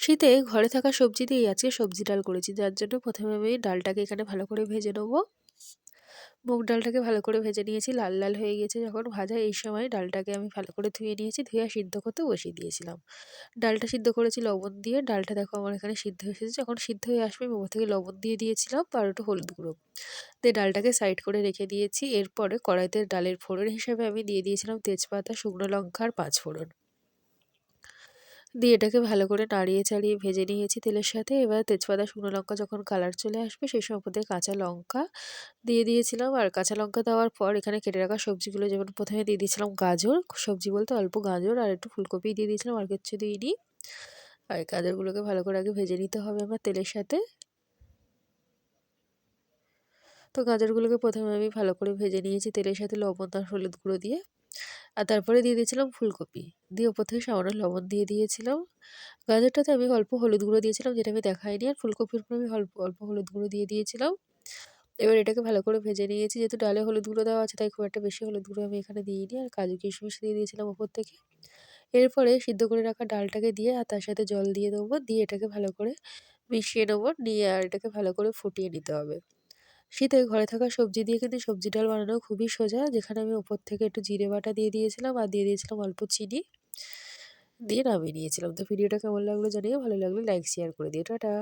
শীতে ঘরে থাকা সবজি দিয়েই আজকে সবজি ডাল করেছি। যার জন্য ১ম এ আমি ডালটাকে এখানে ভালো করে ভেজে নেবো। মুগ ডালটাকে ভালো করে ভেজে নিয়েছি। লাল, লাল হয়ে গেছে যখন ভাজা এই সময় ডালটাকে আমি ভালো করে ধুয়ে নিয়েছি। ধুয়ে সিদ্ধ করতে বসিয়ে দিয়েছিলাম। ডালটা সিদ্ধ করেছি লবণ দিয়ে। ডালটা দেখো আমার এখানে সিদ্ধ হয়ে এসেছে। যখন সিদ্ধ হয়ে আসবে আমি ওপর থেকে লবণ দিয়ে দিয়েছিলাম আর একটু হলুদ গুঁড়ো। দিয়ে ডালটাকে সাইড করে রেখে দিয়েছি। এরপরে কড়াইতে ডালের ফোড়ন হিসেবে আমি দিয়ে দিয়েছিলাম তেজপাতা, শুকনো লঙ্কা আর ৫ ফোড়ন। দিয়ে এটাকে ভালো করে নাড়িয়ে চাড়িয়ে ভেজে নিয়েছি তেলের সাথে। এবার তেজপাতা, শুকনো লঙ্কা যখন কালার চলে আসবে সেই সময় ওপর দিয়ে কাঁচা লঙ্কা দিয়ে দিয়েছিলাম। আর কাঁচা লঙ্কা দেওয়ার পর এখানে কেটে রাখা সবজিগুলো যেমন ১ম এ দিয়ে দিয়েছিলাম গাজর, সবজি বলতে অল্প গাজর আর একটু ফুলকপি দিয়ে দিয়েছিলাম, আর কিচ্ছু দিইনি। আর গাজরগুলোকে ভালো করে আগে ভেজে নিতে হবে আমার তেলের সাথে। তো গাজরগুলোকে ১ম এ আমি ভালো করে ভেজে নিয়েছি তেলের সাথে লবণ আর হলুদ গুঁড়ো দিয়ে। আর তারপরে দিয়ে দিয়েছিলাম ফুলকপি। দিয়ে ওপর থেকে সামান্য লবণ দিয়ে দিয়েছিলাম। গাজরটাতে আমি অল্প হলুদ গুঁড়ো দিয়েছিলাম, যেটা আমি দেখাইনি। আর ফুলকপির উপর আমি অল্প, অল্প হলুদ গুঁড়ো দিয়ে দিয়েছিলাম। এবার এটাকে ভালো করে ভেজে নিয়েছি। যেহেতু ডালে হলুদ গুঁড়ো দেওয়া আছে তাই খুব একটা বেশি হলুদ গুঁড়ো আমি এখানে দিইনি। আর কাজু কিশমিশ দিয়ে দিয়েছিলাম ওপর থেকে। এরপরে সিদ্ধ করে রাখা ডালটাকে দিয়ে আর তার সাথে জল দিয়ে দেবো। দিয়ে এটাকে ভালো করে মিশিয়ে নেবো। নিয়ে আর এটাকে ভালো করে ফুটিয়ে নিতে হবে। শীতে ঘরে থাকা সবজি দিয়ে কিন্তু সবজি ডাল বানানো খুবই সোজা। যেখানে আমি ওপর থেকে একটু জিরে বাটা দিয়ে দিয়েছিলাম আর দিয়ে দিয়েছিলাম অল্প চিনি। দিয়ে নামিয়ে নিয়েছিলাম। তো ভিডিওটা কেমন লাগলো জানিও। ভালো লাগলে লাইক শেয়ার করে দিও। টাটা।